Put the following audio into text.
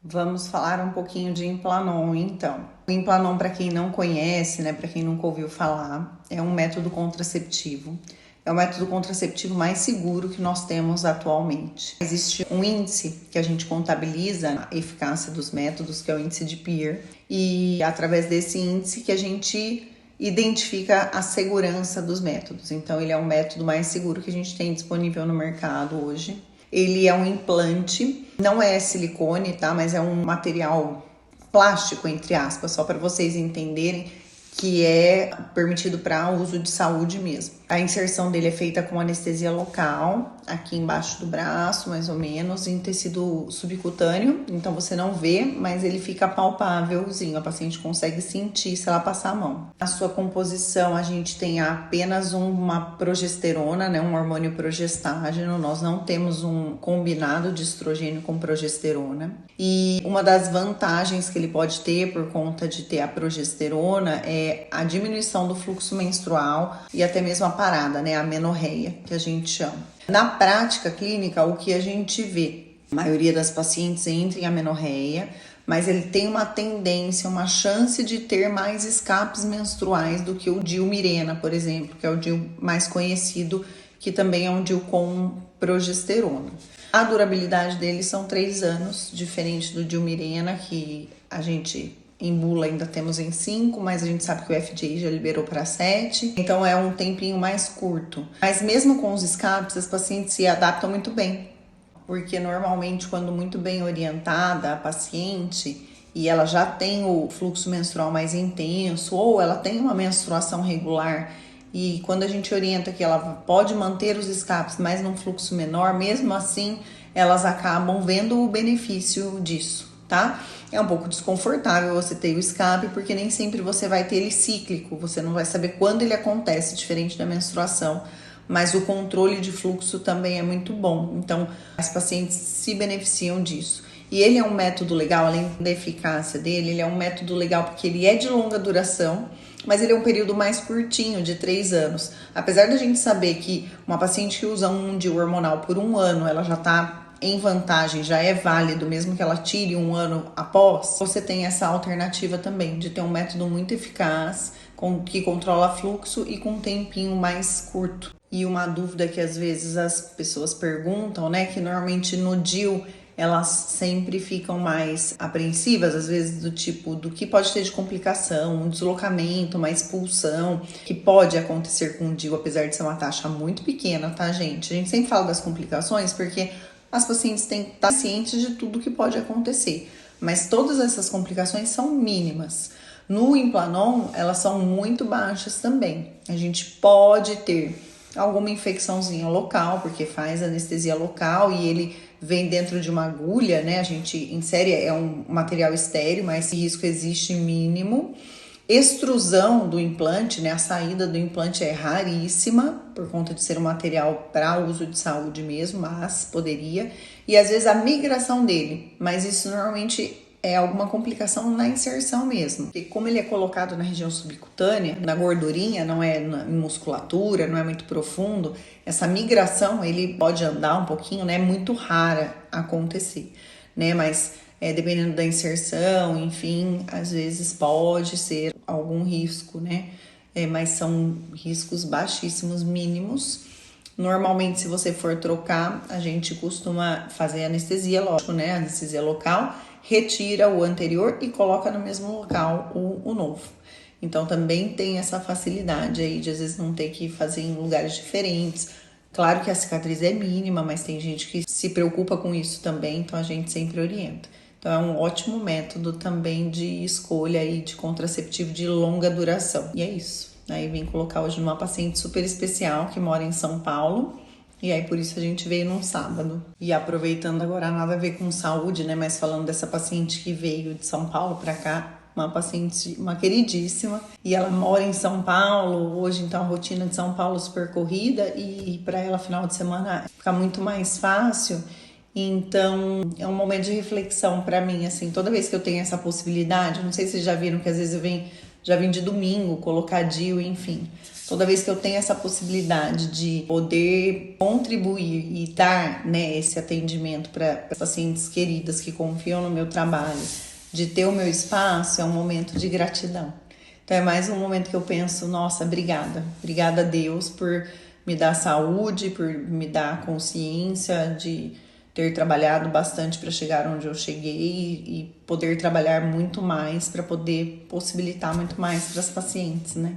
Vamos falar um pouquinho de Implanon, então. O Implanon, para quem não conhece, né, para quem nunca ouviu falar, é um método contraceptivo. É o método contraceptivo mais seguro que nós temos atualmente. Existe um índice que a gente contabiliza a eficácia dos métodos, que é o índice de Peer, e através desse índice que a gente identifica a segurança dos métodos. Então, ele é um método mais seguro que a gente tem disponível no mercado hoje. Ele é um implante, não é silicone, tá? Mas é um material plástico, entre aspas, só para vocês entenderem que é permitido para uso de saúde mesmo. A inserção dele é feita com anestesia local, aqui embaixo do braço, mais ou menos, em tecido subcutâneo. Então você não vê, mas ele fica palpávelzinho. A paciente consegue sentir se ela passar a mão. Na sua composição, a gente tem apenas uma progesterona, né, um hormônio progestágeno. Nós não temos um combinado de estrogênio com progesterona. E uma das vantagens que ele pode ter por conta de ter a progesterona é a diminuição do fluxo menstrual e até mesmo a parada, né, a menorreia, que a gente chama. Na prática clínica, o que a gente vê, a maioria das pacientes entra em amenorreia, mas ele tem uma tendência, uma chance de ter mais escapes menstruais do que o DIU Mirena, por exemplo, que é o DIU mais conhecido, que também é um DIU com progesterona. A durabilidade dele são 3 anos, diferente do DIU Mirena, que a gente em bula ainda temos em 5, mas a gente sabe que o FDA já liberou para 7, então é um tempinho mais curto. Mas mesmo com os escapes, as pacientes se adaptam muito bem, porque normalmente quando muito bem orientada a paciente e ela já tem o fluxo menstrual mais intenso ou ela tem uma menstruação regular e quando a gente orienta que ela pode manter os escapes, mas num fluxo menor, mesmo assim elas acabam vendo o benefício disso, tá? É um pouco desconfortável você ter o escape, porque nem sempre você vai ter ele cíclico, você não vai saber quando ele acontece, diferente da menstruação, mas o controle de fluxo também é muito bom, então as pacientes se beneficiam disso. E ele é um método legal, além da eficácia dele, ele é um método legal porque ele é de longa duração, mas ele é um período mais curtinho, de 3 anos. Apesar da gente saber que uma paciente que usa um DIU hormonal por 1 ano, ela já está em vantagem, já é válido, mesmo que ela tire 1 ano após, você tem essa alternativa também, de ter um método muito eficaz, que controla fluxo e com um tempinho mais curto. E uma dúvida que às vezes as pessoas perguntam, né, que normalmente no DIU elas sempre ficam mais apreensivas, às vezes do tipo, do que pode ter de complicação, um deslocamento, uma expulsão, que pode acontecer com o DIU, apesar de ser uma taxa muito pequena, tá, gente? A gente sempre fala das complicações porque as pacientes têm que estar cientes de tudo que pode acontecer, mas todas essas complicações são mínimas. No Implanon, elas são muito baixas também. A gente pode ter alguma infecçãozinha local, porque faz anestesia local e ele vem dentro de uma agulha, né? A gente insere, é um material estéreo, mas esse risco existe mínimo. Extrusão do implante, né? A saída do implante é raríssima, por conta de ser um material para uso de saúde mesmo, mas poderia. E às vezes a migração dele, mas isso normalmente é alguma complicação na inserção mesmo. Porque como ele é colocado na região subcutânea, na gordurinha, não é na musculatura, não é muito profundo, essa migração ele pode andar um pouquinho, né? É muito rara acontecer, né? Mas dependendo da inserção, enfim, às vezes pode ser algum risco, né? Mas são riscos baixíssimos, mínimos. Normalmente, se você for trocar, a gente costuma fazer anestesia, lógico, né? Anestesia local, retira o anterior e coloca no mesmo local o novo. Então, também tem essa facilidade aí de às vezes não ter que fazer em lugares diferentes. Claro que a cicatriz é mínima, mas tem gente que se preocupa com isso também, então a gente sempre orienta. Então é um ótimo método também de escolha aí de contraceptivo de longa duração. E é isso. Aí vim colocar hoje numa paciente super especial que mora em São Paulo. E aí por isso a gente veio num sábado. E aproveitando agora, nada a ver com saúde, né? Mas falando dessa paciente que veio de São Paulo pra cá, uma paciente, uma queridíssima, e ela mora em São Paulo, hoje então a rotina de São Paulo super corrida, e para ela final de semana fica muito mais fácil. Então, é um momento de reflexão para mim, assim, toda vez que eu tenho essa possibilidade, não sei se vocês já viram que às vezes eu venho já vim de domingo, colocar DIU, enfim. Toda vez que eu tenho essa possibilidade de poder contribuir e dar, né, esse atendimento para pacientes queridas que confiam no meu trabalho, de ter o meu espaço, é um momento de gratidão. Então é mais um momento que eu penso, nossa, obrigada. Obrigada a Deus por me dar saúde, por me dar consciência de ter trabalhado bastante para chegar onde eu cheguei e poder trabalhar muito mais para poder possibilitar muito mais para as pacientes, né?